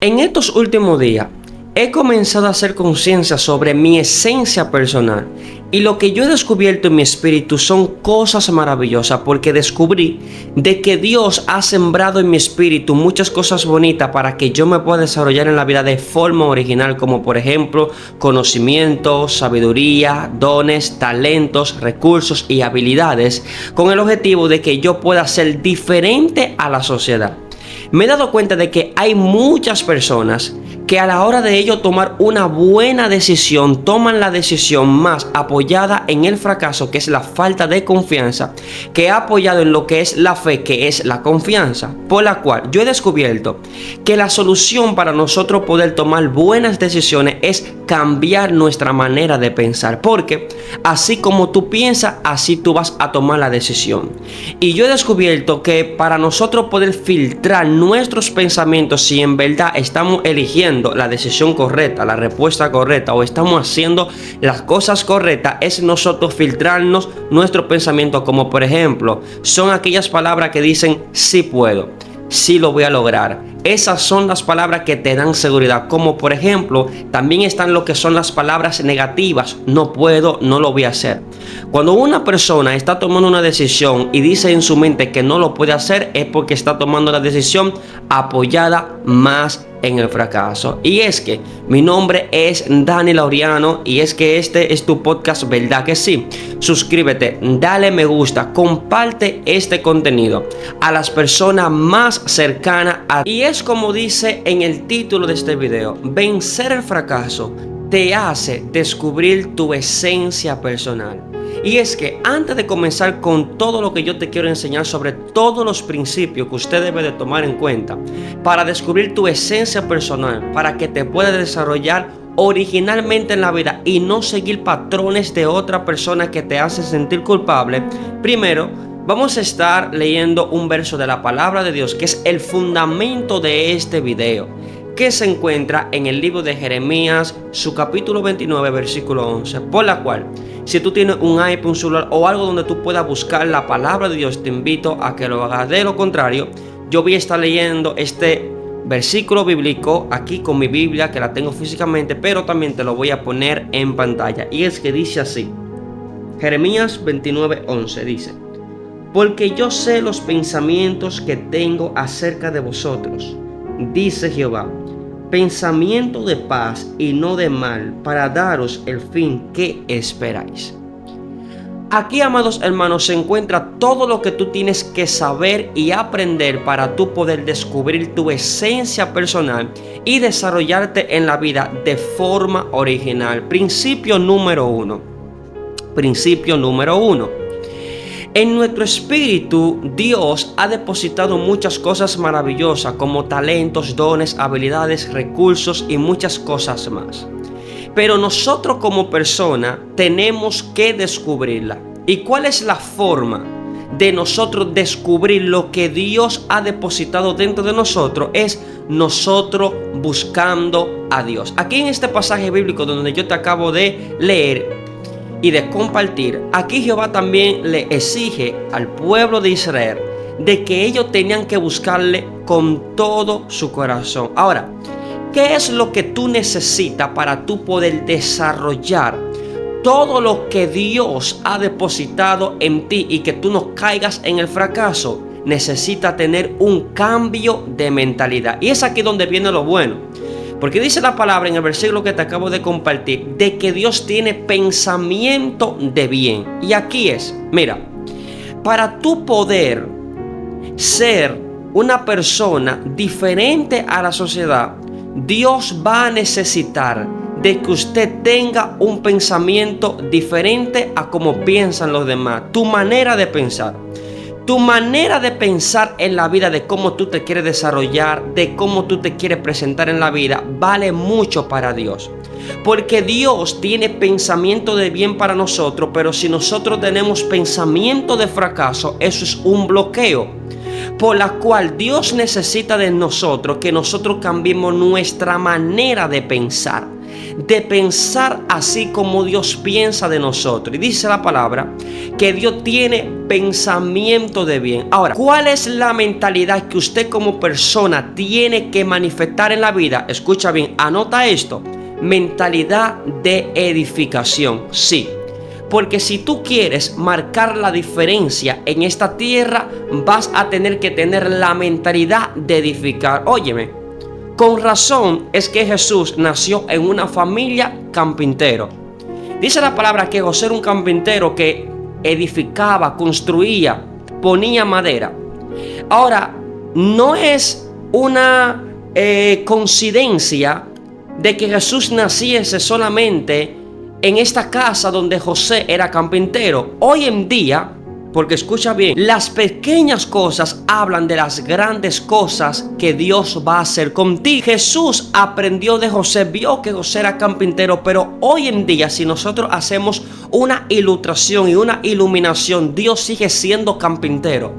En estos últimos días he comenzado a hacer conciencia sobre mi esencia personal y lo que yo he descubierto en mi espíritu son cosas maravillosas porque descubrí de que Dios ha sembrado en mi espíritu muchas cosas bonitas para que yo me pueda desarrollar en la vida de forma original, como por ejemplo conocimiento, sabiduría, dones, talentos, recursos y habilidades, con el objetivo de que yo pueda ser diferente a la sociedad. Me he dado cuenta de que hay muchas personas que a la hora de ellos tomar una buena decisión, toman la decisión más apoyada en el fracaso, que es la falta de confianza, que ha apoyado en lo que es la fe, que es la confianza. Por la cual yo he descubierto que la solución para nosotros poder tomar buenas decisiones es cambiar nuestra manera de pensar, porque así como tú piensas, así tú vas a tomar la decisión. Y yo he descubierto que para nosotros poder filtrar nuestros pensamientos, si en verdad estamos eligiendo la decisión correcta, la respuesta correcta, o estamos haciendo las cosas correctas, es nosotros filtrarnos nuestros pensamientos, como por ejemplo son aquellas palabras que dicen sí puedo, sí lo voy a lograr. Esas son las palabras que te dan seguridad. Como por ejemplo, también están lo que son las palabras negativas. No puedo, no lo voy a hacer. Cuando una persona está tomando una decisión y dice en su mente que no lo puede hacer, es porque está tomando la decisión apoyada más en el fracaso. Y es que mi nombre es Dani Laureano y es que este es tu podcast, ¿verdad que sí? Suscríbete, dale me gusta, comparte este contenido a las personas más cercanas a ti. Y es como dice en el título de este video: vencer el fracaso te hace descubrir tu esencia personal. Y es que antes de comenzar con todo lo que yo te quiero enseñar sobre todos los principios que usted debe de tomar en cuenta para descubrir tu esencia personal, para que te puedas desarrollar originalmente en la vida y no seguir patrones de otra persona que te hace sentir culpable, primero vamos a estar leyendo un verso de la palabra de Dios que es el fundamento de este video, que se encuentra en el libro de Jeremías, su capítulo 29, versículo 11, por la cual, si tú tienes un iPad, un celular o algo donde tú puedas buscar la palabra de Dios, te invito a que lo hagas. De lo contrario, yo voy a estar leyendo este versículo bíblico aquí con mi Biblia, que la tengo físicamente, pero también te lo voy a poner en pantalla. Y es que dice así, Jeremías 29, 11, dice: porque yo sé los pensamientos que tengo acerca de vosotros, dice Jehová, pensamiento de paz y no de mal, para daros el fin que esperáis. Aquí, amados hermanos, se encuentra todo lo que tú tienes que saber y aprender para tú poder descubrir tu esencia personal y desarrollarte en la vida de forma original. Principio número uno. En nuestro espíritu, Dios ha depositado muchas cosas maravillosas como talentos, dones, habilidades, recursos y muchas cosas más. Pero nosotros como persona tenemos que descubrirla. ¿Y cuál es la forma de nosotros descubrir lo que Dios ha depositado dentro de nosotros? Es nosotros buscando a Dios. Aquí en este pasaje bíblico donde yo te acabo de leer y de compartir, aquí Jehová también le exige al pueblo de Israel de que ellos tenían que buscarle con todo su corazón. Ahora, ¿qué es lo que tú necesitas para tú poder desarrollar todo lo que Dios ha depositado en ti y que tú no caigas en el fracaso? Necesita tener un cambio de mentalidad. Y es aquí donde viene lo bueno. Porque dice la palabra en el versículo que te acabo de compartir, de que Dios tiene pensamiento de bien. Y aquí es, mira, para tú poder ser una persona diferente a la sociedad, Dios va a necesitar de que usted tenga un pensamiento diferente a como piensan los demás. Tu manera de pensar. Tu manera de pensar en la vida, de cómo tú te quieres desarrollar, de cómo tú te quieres presentar en la vida, vale mucho para Dios. Porque Dios tiene pensamiento de bien para nosotros, pero si nosotros tenemos pensamiento de fracaso, eso es un bloqueo. Por la cual Dios necesita de nosotros que nosotros cambiemos nuestra manera de pensar. de pensar así como Dios piensa de nosotros. Y dice la palabra que Dios tiene pensamiento de bien. Ahora, ¿cuál es la mentalidad que usted como persona tiene que manifestar en la vida? Escucha bien, anota esto. Mentalidad de edificación. Sí. Porque si tú quieres marcar la diferencia en esta tierra, vas a tener que tener la mentalidad de edificar. Óyeme, con razón es que Jesús nació en una familia carpintero. Dice la palabra que José era un carpintero que edificaba, construía, ponía madera. Ahora, no es una coincidencia de que Jesús naciese solamente en esta casa donde José era carpintero. Hoy en día, porque escucha bien, las pequeñas cosas hablan de las grandes cosas que Dios va a hacer contigo. Jesús aprendió de José, vio que José era carpintero, pero hoy en día, si nosotros hacemos una ilustración y una iluminación, Dios sigue siendo carpintero.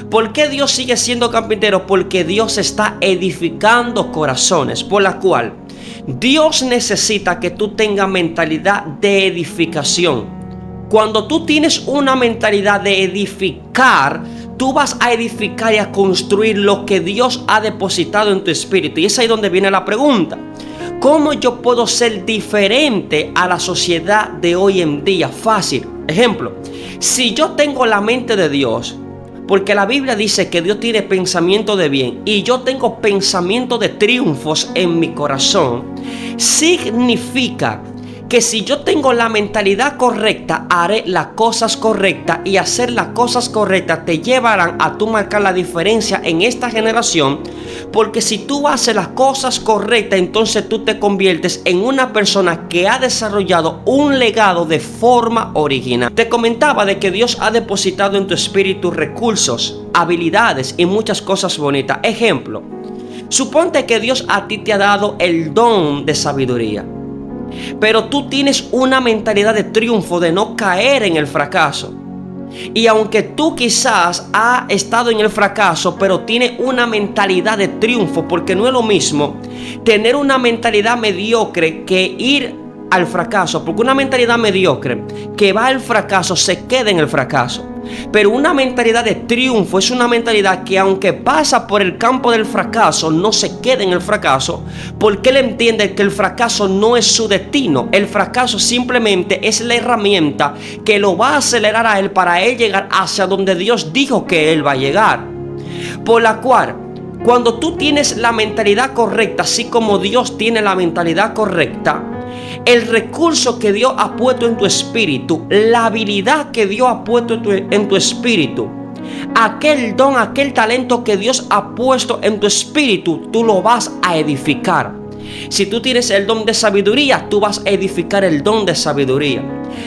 ¿Por qué Dios sigue siendo carpintero? Porque Dios está edificando corazones, por la cual Dios necesita que tú tengas mentalidad de edificación. Cuando tú tienes una mentalidad de edificar, tú vas a edificar y a construir lo que Dios ha depositado en tu espíritu. Y es ahí donde viene la pregunta. ¿Cómo yo puedo ser diferente a la sociedad de hoy en día? Fácil. Ejemplo, si yo tengo la mente de Dios, porque la Biblia dice que Dios tiene pensamiento de bien y yo tengo pensamiento de triunfos en mi corazón, significa que si yo tengo la mentalidad correcta, haré las cosas correctas, y hacer las cosas correctas te llevarán a tú marcar la diferencia en esta generación. Porque si tú haces las cosas correctas, entonces tú te conviertes en una persona que ha desarrollado un legado de forma original. Te comentaba de que Dios ha depositado en tu espíritu recursos, habilidades y muchas cosas bonitas. Ejemplo, suponte que Dios a ti te ha dado el don de sabiduría, pero tú tienes una mentalidad de triunfo, de no caer en el fracaso. Y aunque tú quizás has estado en el fracaso, pero tienes una mentalidad de triunfo, porque no es lo mismo tener una mentalidad mediocre que ir al fracaso, porque una mentalidad mediocre que va al fracaso se queda en el fracaso. Pero una mentalidad de triunfo es una mentalidad que aunque pasa por el campo del fracaso, no se queda en el fracaso, porque él entiende que el fracaso no es su destino. El fracaso simplemente es la herramienta que lo va a acelerar a él para él llegar hacia donde Dios dijo que él va a llegar. Por la cual, cuando tú tienes la mentalidad correcta, así como Dios tiene la mentalidad correcta, el recurso que Dios ha puesto en tu espíritu, la habilidad que Dios ha puesto en tu espíritu, aquel don, aquel talento que Dios ha puesto en tu espíritu, tú lo vas a edificar. Si tú tienes el don de sabiduría, tú vas a edificar el don de sabiduría.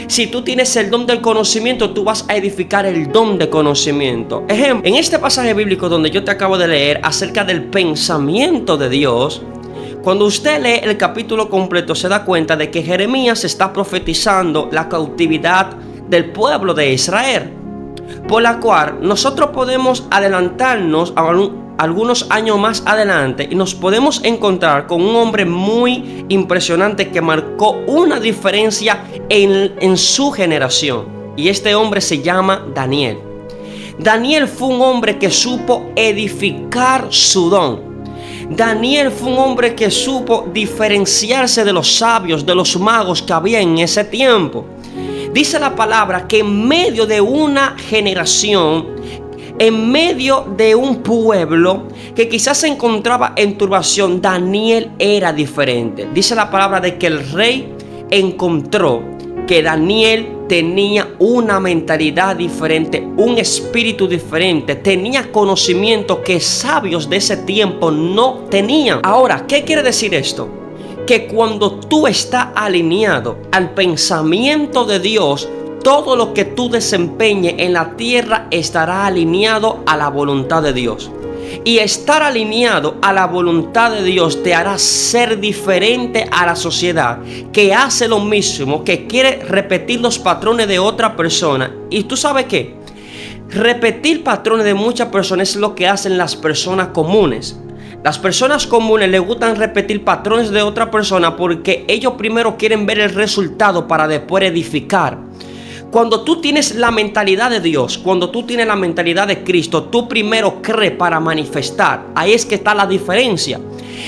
Si tú tienes el don del conocimiento, tú vas a edificar el don de conocimiento. Ejemplo, en este pasaje bíblico donde yo te acabo de leer acerca del pensamiento de Dios, cuando usted lee el capítulo completo, se da cuenta de que Jeremías está profetizando la cautividad del pueblo de Israel, por la cual nosotros podemos adelantarnos a algunos años más adelante y nos podemos encontrar con un hombre muy impresionante que marcó una diferencia en su generación, y este hombre se llama Daniel. Daniel fue un hombre que supo edificar su don. Daniel fue un hombre que supo diferenciarse de los sabios, de los magos que había en ese tiempo. Dice la palabra que en medio de una generación, en medio de un pueblo que quizás se encontraba en turbación, Daniel era diferente. Dice la palabra de que el rey encontró que Daniel tenía una mentalidad diferente, un espíritu diferente, tenía conocimiento que sabios de ese tiempo no tenían. Ahora, ¿qué quiere decir esto? Que cuando tú estás alineado al pensamiento de Dios, todo lo que tú desempeñes en la tierra estará alineado a la voluntad de Dios. Y estar alineado a la voluntad de Dios te hará ser diferente a la sociedad que hace lo mismo, que quiere repetir los patrones de otra persona. Y tú sabes qué, repetir patrones de muchas personas es lo que hacen las personas comunes. Las personas comunes les gustan repetir patrones de otra persona porque ellos primero quieren ver el resultado para después edificar. Cuando tú tienes la mentalidad de Dios, cuando tú tienes la mentalidad de Cristo, tú primero crees para manifestar. Ahí es que está la diferencia.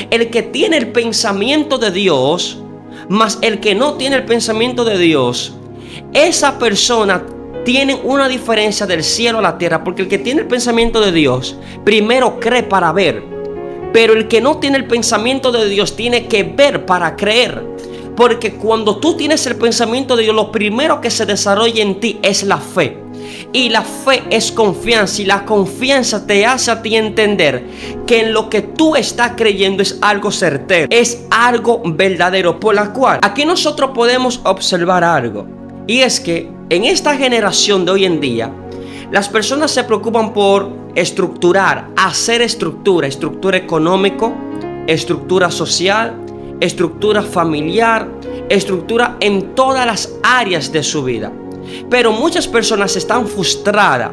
El que tiene el pensamiento de Dios, más el que no tiene el pensamiento de Dios, esa persona tiene una diferencia del cielo a la tierra, porque el que tiene el pensamiento de Dios primero cree para ver, pero el que no tiene el pensamiento de Dios tiene que ver para creer. Porque cuando tú tienes el pensamiento de Dios, lo primero que se desarrolla en ti es la fe. Y la fe es confianza, y la confianza te hace a ti entender que en lo que tú estás creyendo es algo certero, es algo verdadero. Por la cual aquí nosotros podemos observar algo, y es que en esta generación de hoy en día, las personas se preocupan por estructurar, hacer estructura económico, estructura social, estructura familiar, estructura en todas las áreas de su vida. Pero muchas personas están frustradas,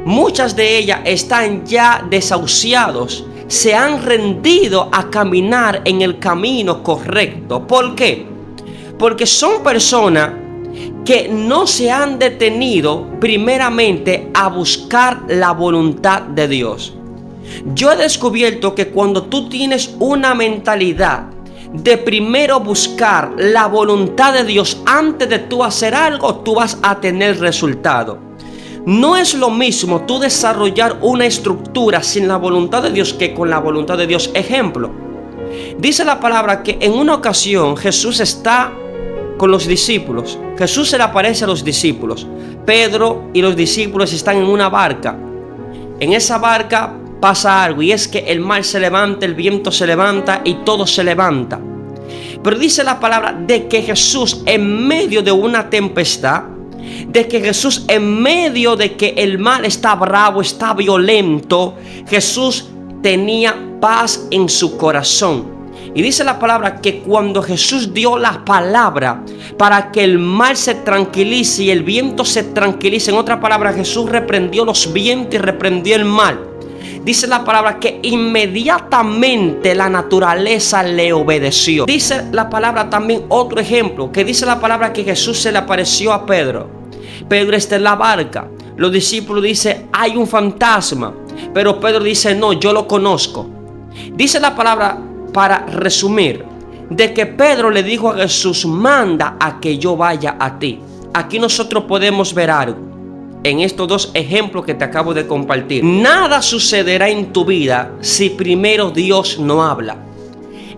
muchas de ellas están ya desahuciados, se han rendido a caminar en el camino correcto. ¿Por qué? Porque son personas que no se han detenido primeramente a buscar la voluntad de Dios. Yo he descubierto que cuando tú tienes una mentalidad de primero buscar la voluntad de Dios antes de tú hacer algo, tú vas a tener resultado. No es lo mismo tú desarrollar una estructura sin la voluntad de Dios que con la voluntad de Dios. Ejemplo, dice la palabra que en una ocasión Jesús está con los discípulos. Jesús se le aparece a los discípulos. Pedro y los discípulos están en una barca. En esa barca pasa algo, y es que el mar se levanta, el viento se levanta y todo se levanta. Pero dice la palabra de que Jesús, en medio de una tempestad, de que Jesús, en medio de que el mar está bravo, está violento, Jesús tenía paz en su corazón. Y dice la palabra que cuando Jesús dio la palabra para que el mar se tranquilice y el viento se tranquilice, en otra palabra, Jesús reprendió los vientos y reprendió el mar. Dice la palabra que inmediatamente la naturaleza le obedeció. Dice la palabra también otro ejemplo, que dice la palabra que Jesús se le apareció a Pedro. Pedro está en la barca. Los discípulos dicen, hay un fantasma. Pero Pedro dice, no, yo lo conozco. Dice la palabra, para resumir, de que Pedro le dijo a Jesús, manda a que yo vaya a ti. Aquí nosotros podemos ver algo en estos dos ejemplos que te acabo de compartir. Nada sucederá en tu vida si primero Dios no habla.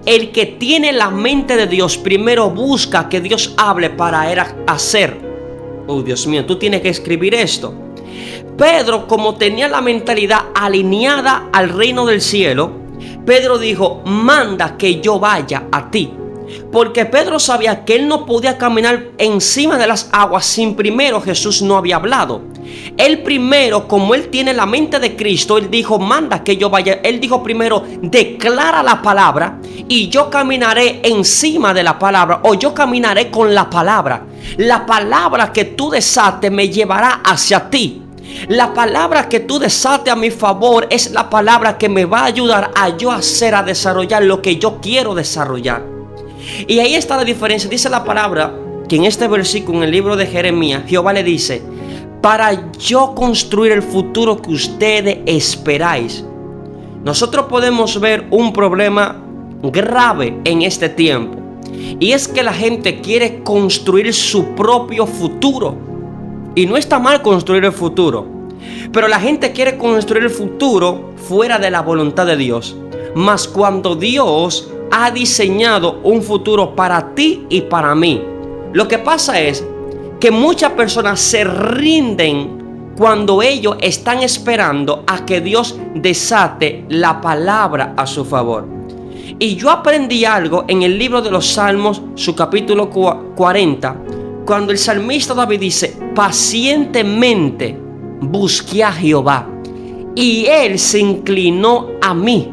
El que tiene la mente de Dios primero busca que Dios hable para él hacer. Oh, Dios mío, tú tienes que escribir esto. Pedro, como tenía la mentalidad alineada al reino del cielo, Pedro dijo, manda que yo vaya a ti. Porque Pedro sabía que él no podía caminar encima de las aguas sin primero Jesús no había hablado. Él primero, como él tiene la mente de Cristo, él dijo, manda que yo vaya. Él dijo primero, declara la palabra y yo caminaré encima de la palabra, o yo caminaré con la palabra. La palabra que tú desates me llevará hacia ti. La palabra que tú desates a mi favor es la palabra que me va a ayudar a yo hacer, a desarrollar lo que yo quiero desarrollar. Y ahí está la diferencia. Dice la palabra que en este versículo, en el libro de Jeremías, Jehová le dice, para yo construir el futuro que ustedes esperáis. Nosotros podemos ver un problema grave en este tiempo, y es que la gente quiere construir su propio futuro. Y no está mal construir el futuro, pero la gente quiere construir el futuro fuera de la voluntad de Dios. Mas cuando Dios ha diseñado un futuro para ti y para mí, lo que pasa es que muchas personas se rinden cuando ellos están esperando a que Dios desate la palabra a su favor. Y yo aprendí algo en el libro de los Salmos, su capítulo 40, cuando el salmista David dice, pacientemente busqué a Jehová y él se inclinó a mí.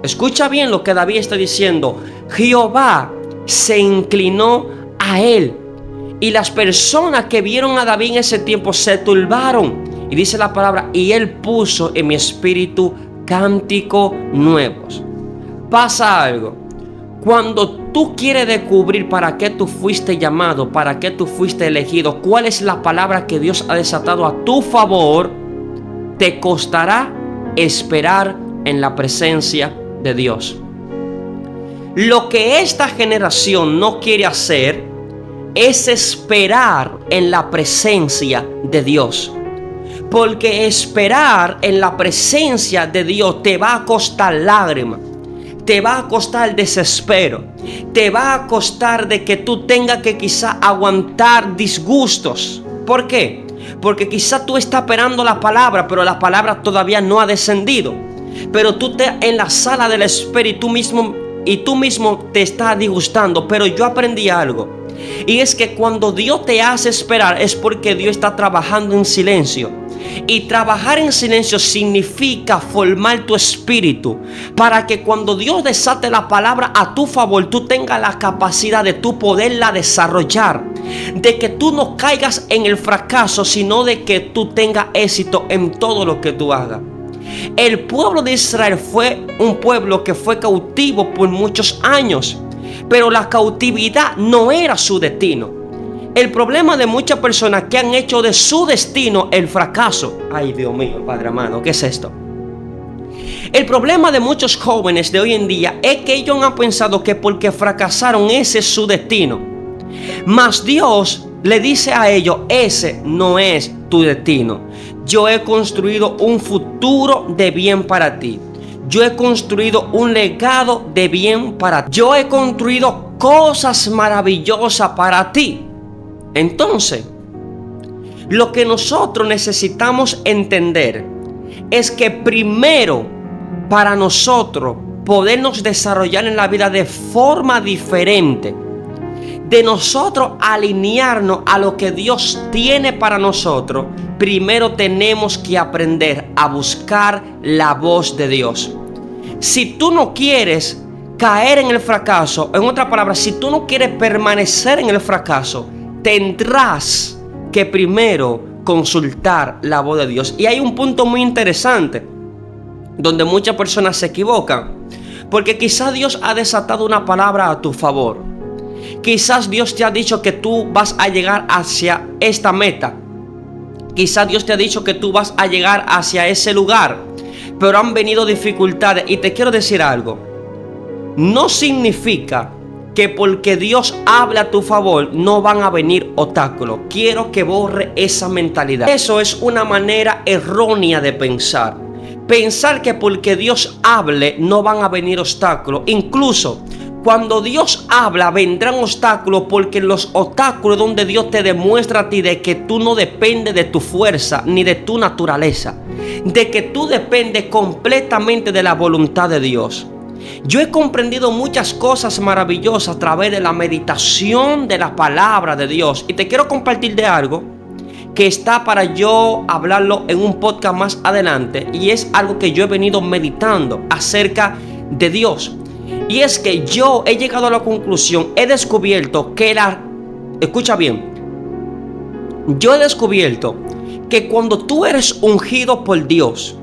Escucha bien lo que David está diciendo. Jehová se inclinó a él. Y las personas que vieron a David en ese tiempo se turbaron. Y dice la palabra, y él puso en mi espíritu cánticos nuevos. pasa algo. Cuando tú quieres descubrir para qué tú fuiste llamado, para qué tú fuiste elegido, cuál es la palabra que Dios ha desatado a tu favor, te costará esperar en la presencia de Dios. Lo que esta generación no quiere hacer es esperar en la presencia de Dios. Porque esperar en la presencia de Dios te va a costar lágrimas, te va a costar desespero, te va a costar de que tú tengas que quizá aguantar disgustos. ¿Por qué? Porque quizá tú estás esperando la palabra, pero la palabra todavía no ha descendido. Pero tú estás en la sala del Espíritu y tú mismo te estás disgustando. Pero yo aprendí algo, y es que cuando Dios te hace esperar es porque Dios está trabajando en silencio. Y trabajar en silencio significa formar tu espíritu para que cuando Dios desate la palabra a tu favor, tú tengas la capacidad de tú poderla desarrollar, de que tú no caigas en el fracaso, sino de que tú tengas éxito en todo lo que tú hagas. El pueblo de Israel fue un pueblo que fue cautivo por muchos años, pero la cautividad no era su destino. El problema de muchas personas que han hecho de su destino el fracaso. Ay, Dios mío, Padre amado, ¿qué es esto? El problema de muchos jóvenes de hoy en día es que ellos han pensado que porque fracasaron ese es su destino. Mas Dios le dice a ellos, ese no es tu destino. Yo he construido un futuro de bien para ti. Yo he construido un legado de bien para ti. Yo he construido cosas maravillosas para ti. Entonces, lo que nosotros necesitamos entender es que primero, para nosotros podernos desarrollar en la vida de forma diferente, de nosotros alinearnos a lo que Dios tiene para nosotros, primero tenemos que aprender a buscar la voz de Dios. Si tú no quieres caer en el fracaso, en otras palabras, si tú no quieres permanecer en el fracaso, tendrás que primero consultar la voz de Dios. Y hay un punto muy interesante donde muchas personas se equivocan, porque quizás Dios ha desatado una palabra a tu favor. Quizás Dios te ha dicho que tú vas a llegar hacia esta meta. Quizás Dios te ha dicho que tú vas a llegar hacia ese lugar, pero han venido dificultades. Y te quiero decir algo, no significa que porque Dios habla a tu favor no van a venir obstáculos. Quiero que borre esa mentalidad. Eso es una manera errónea de pensar. Pensar que porque Dios hable no van a venir obstáculos. Incluso cuando Dios habla vendrán obstáculos, porque los obstáculos donde Dios te demuestra a ti de que tú no dependes de tu fuerza ni de tu naturaleza, de que tú dependes completamente de la voluntad de Dios. Yo he comprendido muchas cosas maravillosas a través de la meditación de la palabra de Dios. Y te quiero compartir de algo que está para yo hablarlo en un podcast más adelante. Y es algo que yo he venido meditando acerca de Dios. Y es que yo he llegado a la conclusión, he descubierto que escucha bien. Yo he descubierto que cuando tú eres ungido por Dios,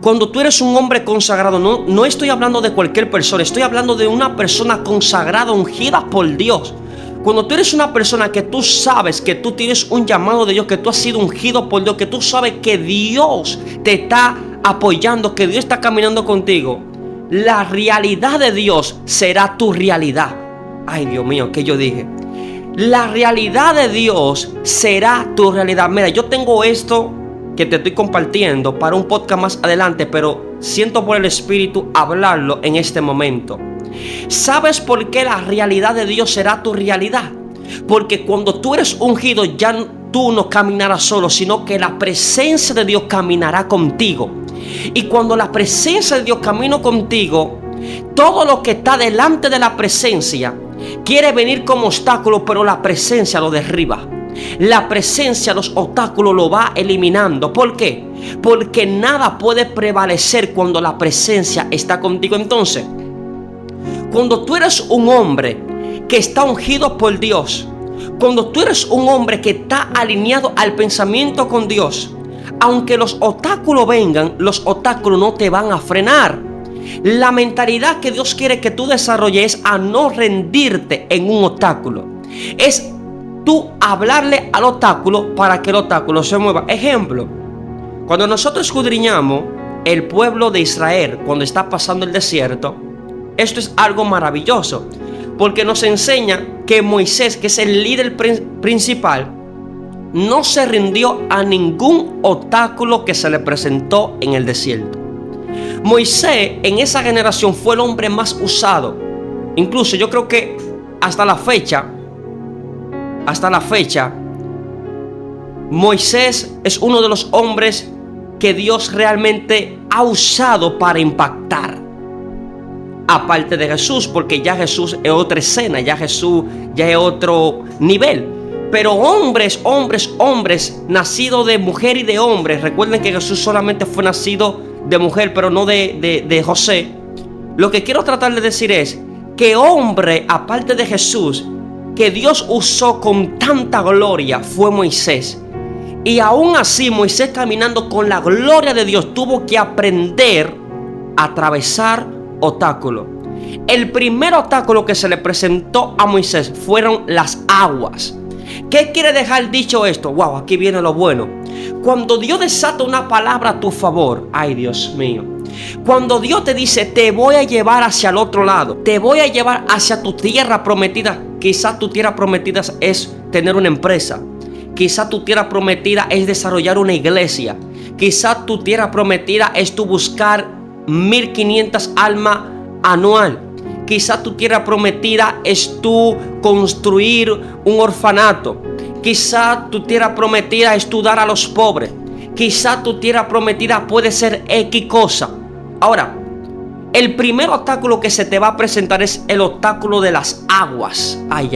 cuando tú eres un hombre consagrado, no estoy hablando de cualquier persona, estoy hablando de una persona consagrada, ungida por Dios. Cuando tú eres una persona que tú sabes que tú tienes un llamado de Dios, que tú has sido ungido por Dios, que tú sabes que Dios te está apoyando, que Dios está caminando contigo, la realidad de Dios será tu realidad. Ay, Dios mío, ¿qué yo dije? La realidad de Dios será tu realidad. Mira, yo tengo esto que te estoy compartiendo para un podcast más adelante, pero siento por el Espíritu hablarlo en este momento. ¿Sabes por qué la realidad de Dios será tu realidad? Porque cuando tú eres ungido, ya tú no caminarás solo, sino que la presencia de Dios caminará contigo. Y cuando la presencia de Dios camina contigo, todo lo que está delante de la presencia quiere venir como obstáculo, pero la presencia lo derriba. La presencia, los obstáculos lo va eliminando. ¿Por qué? Porque nada puede prevalecer cuando la presencia está contigo. Entonces, cuando tú eres un hombre que está ungido por Dios, cuando tú eres un hombre que está alineado al pensamiento con Dios, aunque los obstáculos vengan, los obstáculos no te van a frenar. La mentalidad que Dios quiere que tú desarrolles es a no rendirte en un obstáculo. Es tú hablarle al obstáculo para que el obstáculo se mueva. Ejemplo, cuando nosotros escudriñamos el pueblo de Israel cuando está pasando el desierto, esto es algo maravilloso, porque nos enseña que Moisés, que es el líder principal, no se rindió a ningún obstáculo que se le presentó en el desierto. Moisés en esa generación fue el hombre más usado. Incluso yo creo que hasta la fecha, Moisés es uno de los hombres que Dios realmente ha usado para impactar. Aparte de Jesús, porque ya Jesús es otra escena, ya Jesús ya es otro nivel. Pero hombres, nacidos de mujer y de hombre. Recuerden que Jesús solamente fue nacido de mujer, pero no de José. Lo que quiero tratar de decir es que hombre, aparte de Jesús, que Dios usó con tanta gloria, fue Moisés. Y aún así, Moisés, caminando con la gloria de Dios, tuvo que aprender a atravesar obstáculos. El primer obstáculo que se le presentó a Moisés fueron las aguas. ¿Qué quiere dejar dicho esto? Wow, aquí viene lo bueno. Cuando Dios desata una palabra a tu favor, ay Dios mío, cuando Dios te dice, te voy a llevar hacia el otro lado, te voy a llevar hacia tu tierra prometida. Quizás tu tierra prometida es tener una empresa. Quizás tu tierra prometida es desarrollar una iglesia. Quizás tu tierra prometida es tu buscar 1500 almas anual. Quizás tu tierra prometida es tú construir un orfanato. Quizás tu tierra prometida es tú dar a los pobres. Quizás tu tierra prometida puede ser X cosa. Ahora, el primer obstáculo que se te va a presentar es el obstáculo de las aguas. Ay.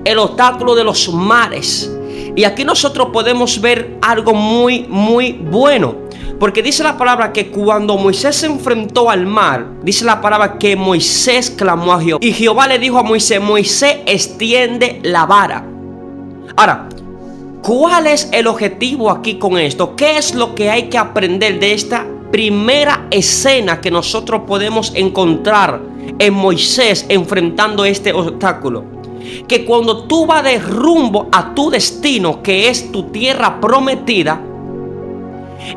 El obstáculo de los mares. Y aquí nosotros podemos ver algo muy bueno. Porque dice la palabra que cuando Moisés se enfrentó al mar, dice la palabra que Moisés clamó a Jehová. Y Jehová le dijo a Moisés, Moisés, extiende la vara. Ahora, ¿cuál es el objetivo aquí con esto? ¿Qué es lo que hay que aprender de esta primera escena que nosotros podemos encontrar en Moisés enfrentando este obstáculo? Que cuando tú vas de rumbo a tu destino, que es tu tierra prometida,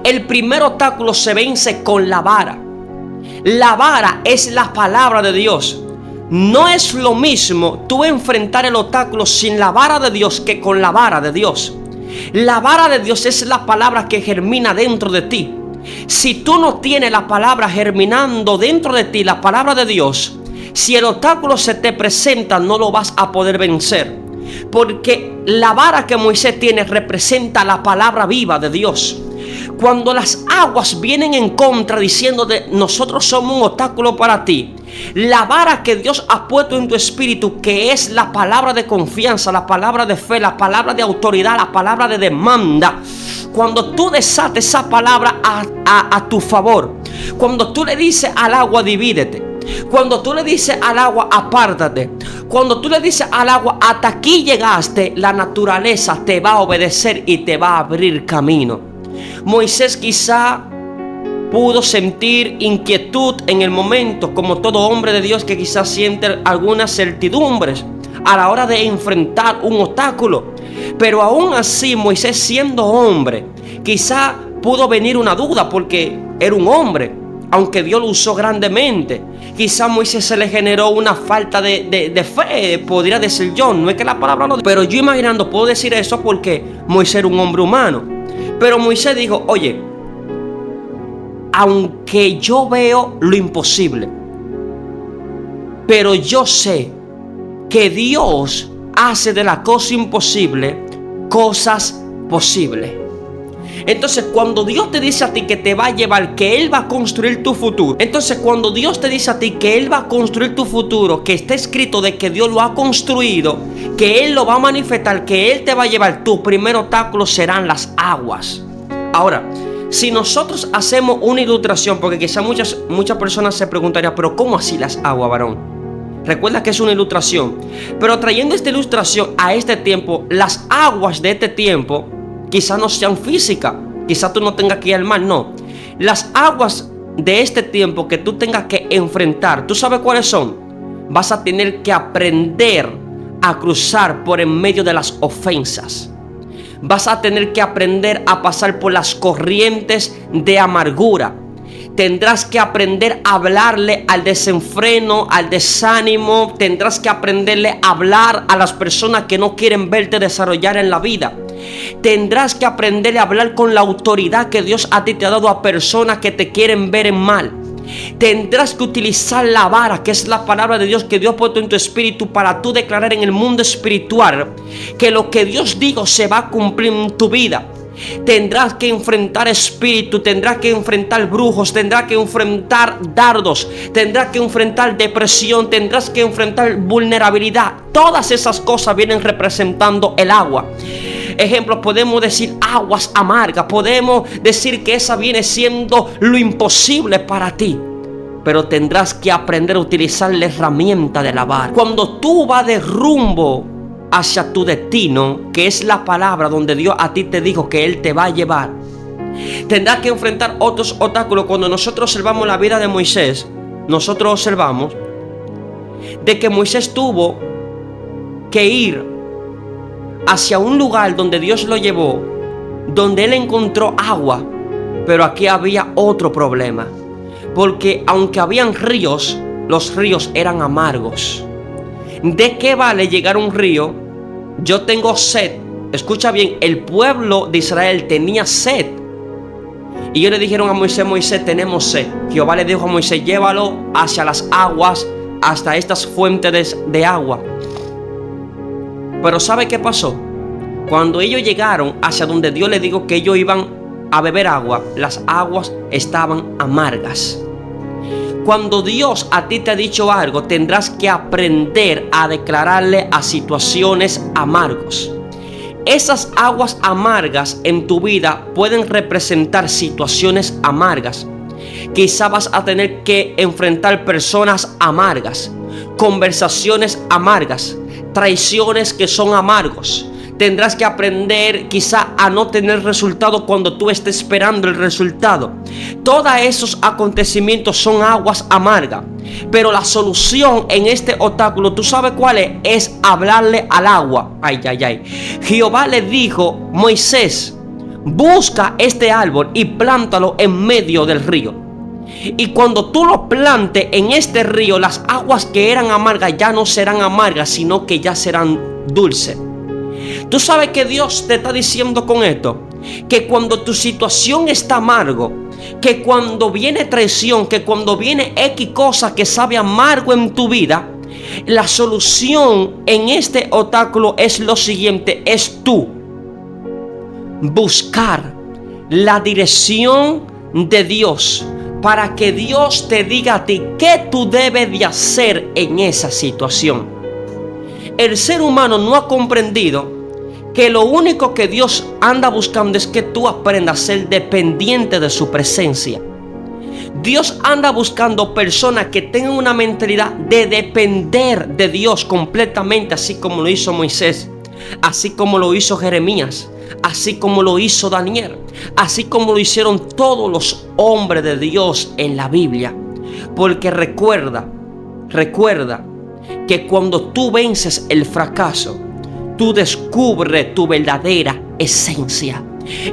el primer obstáculo se vence con la vara. La vara es la palabra de Dios. No es lo mismo tú enfrentar el obstáculo sin la vara de Dios que con la vara de Dios. La vara de Dios es la palabra que germina dentro de ti. Si tú no tienes la palabra germinando dentro de ti, la palabra de Dios, si el obstáculo se te presenta, no lo vas a poder vencer. Porque la vara que Moisés tiene representa la palabra viva de Dios. Cuando las aguas vienen en contra diciendo de nosotros somos un obstáculo para ti, la vara que Dios ha puesto en tu espíritu, que es la palabra de confianza, la palabra de fe, la palabra de autoridad, la palabra de demanda, cuando tú desates esa palabra a tu favor, cuando tú le dices al agua divídete, cuando tú le dices al agua apártate, cuando tú le dices al agua hasta aquí llegaste, la naturaleza te va a obedecer y te va a abrir camino. Moisés quizá pudo sentir inquietud en el momento, como todo hombre de Dios que quizás siente algunas certidumbres a la hora de enfrentar un obstáculo. Pero aún así, Moisés, siendo hombre, quizá pudo venir una duda porque era un hombre, aunque Dios lo usó grandemente. Quizá a Moisés se le generó una falta de fe, podría decir yo. No es que la palabra lo diga, pero yo imaginando puedo decir eso porque Moisés era un hombre humano. Pero Moisés dijo, oye, aunque yo veo lo imposible, pero yo sé que Dios hace de la cosa imposible cosas posibles. Entonces, cuando Dios te dice a ti que te va a llevar, que Él va a construir tu futuro. Entonces, cuando Dios te dice a ti que Él va a construir tu futuro, que está escrito de que Dios lo ha construido, que Él lo va a manifestar, que Él te va a llevar, tu primer obstáculo serán las aguas. Ahora, si nosotros hacemos una ilustración, porque quizás muchas personas se preguntarían, pero ¿cómo así las aguas, varón? Recuerda que es una ilustración. Pero trayendo esta ilustración a este tiempo, las aguas de este tiempo quizás no sean físicas. Quizás tú no tengas que ir al mar, no. Las aguas de este tiempo que tú tengas que enfrentar, ¿tú sabes cuáles son? Vas a tener que aprender a cruzar por en medio de las ofensas. Vas a tener que aprender a pasar por las corrientes de amargura. Tendrás que aprender a hablarle al desenfreno, al desánimo. Tendrás que aprenderle a hablar a las personas que no quieren verte desarrollar en la vida. Tendrás que aprenderle a hablar con la autoridad que Dios a ti te ha dado a personas que te quieren ver en mal. Tendrás que utilizar la vara, que es la palabra de Dios que Dios ha puesto en tu espíritu, para tú declarar en el mundo espiritual que lo que Dios dijo se va a cumplir en tu vida. Tendrás que enfrentar espíritu, tendrás que enfrentar brujos, tendrás que enfrentar dardos, tendrás que enfrentar depresión, tendrás que enfrentar vulnerabilidad. Todas esas cosas vienen representando el agua. Ejemplo, podemos decir aguas amargas, podemos decir que esa viene siendo lo imposible para ti. Pero tendrás que aprender a utilizar la herramienta de lavar. Cuando tú vas de rumbo hacia tu destino, que es la palabra donde Dios a ti te dijo que Él te va a llevar, tendrás que enfrentar otros obstáculos. Cuando nosotros observamos la vida de Moisés, nosotros observamos de que Moisés tuvo que ir hacia un lugar donde Dios lo llevó, donde él encontró agua. Pero aquí había otro problema, porque aunque habían ríos, los ríos eran amargos. ¿De qué vale llegar a un río? Yo tengo sed. Escucha bien, el pueblo de Israel tenía sed. Y ellos le dijeron a Moisés: Moisés, tenemos sed. Jehová le dijo a Moisés: llévalo hacia las aguas, hasta estas fuentes de agua. Pero ¿sabe qué pasó? Cuando ellos llegaron hacia donde Dios les dijo que ellos iban a beber agua, las aguas estaban amargas. Cuando Dios a ti te ha dicho algo, tendrás que aprender a declararle a situaciones amargos. Esas aguas amargas en tu vida pueden representar situaciones amargas. Quizá vas a tener que enfrentar personas amargas, conversaciones amargas, traiciones que son amargos. Tendrás que aprender quizá a no tener resultado cuando tú estés esperando el resultado. Todos esos acontecimientos son aguas amargas. Pero la solución en este obstáculo, ¿tú sabes cuál es? Es hablarle al agua. Ay, ay, ay. Jehová le dijo: Moisés, busca este árbol y plántalo en medio del río. Y cuando tú lo plantes en este río, las aguas que eran amargas ya no serán amargas, sino que ya serán dulces. ¿Tú sabes que Dios te está diciendo con esto? Que cuando tu situación está amargo, que cuando viene traición, que cuando viene X cosa que sabe amargo en tu vida, la solución en este obstáculo es lo siguiente: es tú buscar la dirección de Dios, para que Dios te diga a ti qué tú debes de hacer en esa situación. El ser humano no ha comprendido que lo único que Dios anda buscando es que tú aprendas a ser dependiente de su presencia. Dios anda buscando personas que tengan una mentalidad de depender de Dios completamente, así como lo hizo Moisés, así como lo hizo Jeremías, así como lo hizo Daniel, así como lo hicieron todos los hombres de Dios en la Biblia. Porque recuerda que cuando tú vences el fracaso, tú descubres tu verdadera esencia.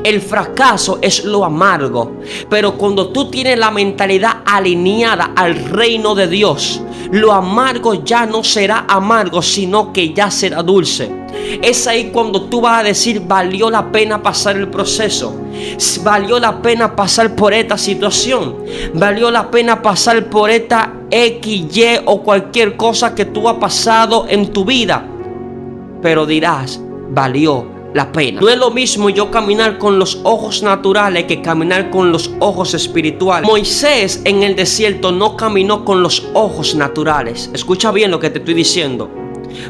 El fracaso es lo amargo, pero cuando tú tienes la mentalidad alineada al reino de Dios, lo amargo ya no será amargo, sino que ya será dulce. Es ahí cuando tú vas a decir: valió la pena pasar el proceso, valió la pena pasar por esta situación, valió la pena pasar por esta X, Y o cualquier cosa que tú has pasado en tu vida. Pero dirás: valió la pena. No es lo mismo yo caminar con los ojos naturales que caminar con los ojos espirituales. Moisés en el desierto no caminó con los ojos naturales. Escucha bien lo que te estoy diciendo,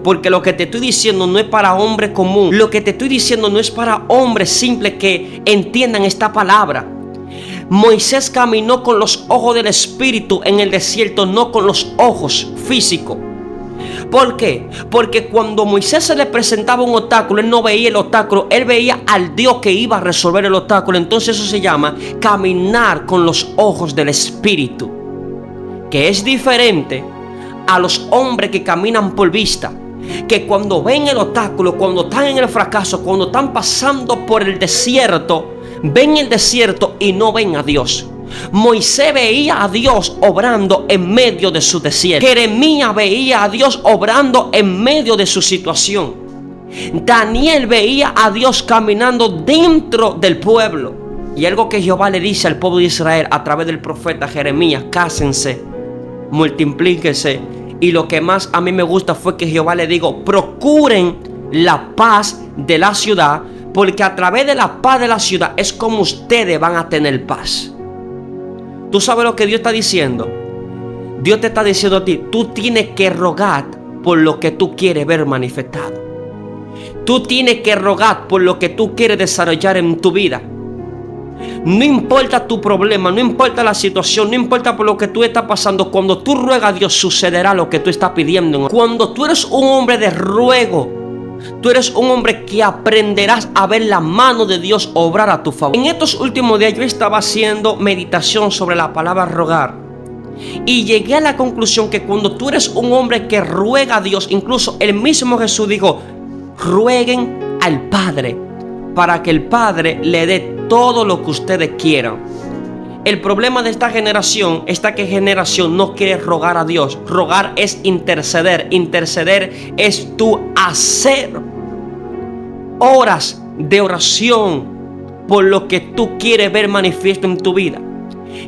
porque lo que te estoy diciendo no es para hombre común. Lo que te estoy diciendo no es para hombres simples que entiendan esta palabra. Moisés caminó con los ojos del espíritu en el desierto, no con los ojos físicos. ¿Por qué? Porque cuando Moisés se le presentaba un obstáculo, él no veía el obstáculo, él veía al Dios que iba a resolver el obstáculo. Entonces eso se llama caminar con los ojos del Espíritu, que es diferente a los hombres que caminan por vista, que cuando ven el obstáculo, cuando están en el fracaso, cuando están pasando por el desierto, ven el desierto y no ven a Dios. Moisés veía a Dios obrando en medio de su desierto. Jeremías veía a Dios obrando en medio de su situación. Daniel veía a Dios caminando dentro del pueblo. Y algo que Jehová le dice al pueblo de Israel a través del profeta Jeremías: cásense, multiplíquense. Y lo que más a mí me gusta fue que Jehová le dijo: procuren la paz de la ciudad, porque a través de la paz de la ciudad es como ustedes van a tener paz. ¿Tú sabes lo que Dios está diciendo? Dios te está diciendo a ti: tú tienes que rogar por lo que tú quieres ver manifestado. Tú tienes que rogar por lo que tú quieres desarrollar en tu vida. No importa tu problema, no importa la situación, no importa por lo que tú estás pasando. Cuando tú ruegas a Dios, sucederá lo que tú estás pidiendo. Cuando tú eres un hombre de ruego, tú eres un hombre que aprenderás a ver la mano de Dios obrar a tu favor. En estos últimos días yo estaba haciendo meditación sobre la palabra rogar, y llegué a la conclusión que cuando tú eres un hombre que ruega a Dios, incluso el mismo Jesús dijo: rueguen al Padre para que el Padre le dé todo lo que ustedes quieran. El problema de esta generación es que generación no quiere rogar a Dios. Rogar es interceder. Interceder es tú hacer horas de oración por lo que tú quieres ver manifiesto en tu vida.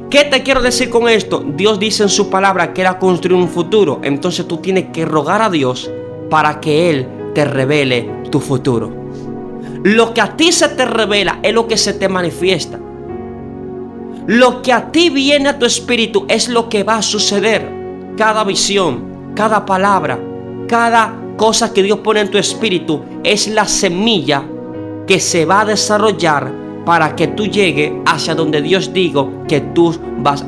¿Qué te quiero decir con esto? Dios dice en su palabra que Él ha construido un futuro. Entonces tú tienes que rogar a Dios para que Él te revele tu futuro. Lo que a ti se te revela es lo que se te manifiesta. Lo que a ti viene a tu espíritu es lo que va a suceder. Cada visión, cada palabra, cada cosa que Dios pone en tu espíritu es la semilla que se va a desarrollar para que tú llegues hacia donde Dios dijo que tú vas